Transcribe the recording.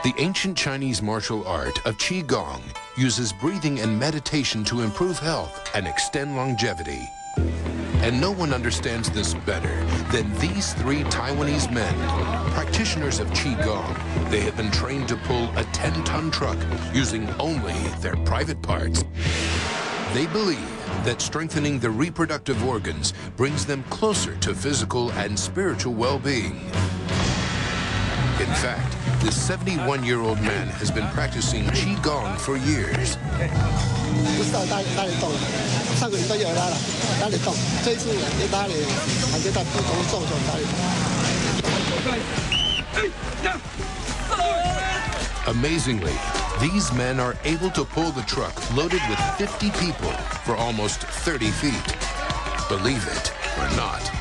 The ancient Chinese martial art of Qigong uses breathing and meditation to improve health and extend longevity. And no one understands this better than these three Taiwanese men, practitioners of Qigong. They have been trained to pull a 10-ton truck using only their private parts. They believe that strengthening the reproductive organs brings them closer to physical and spiritual well-being. In fact, this 71-year-old man has been practicing Qigong for years. Amazingly, these men are able to pull the truck loaded with 50 people for almost 30 feet. Believe it or not.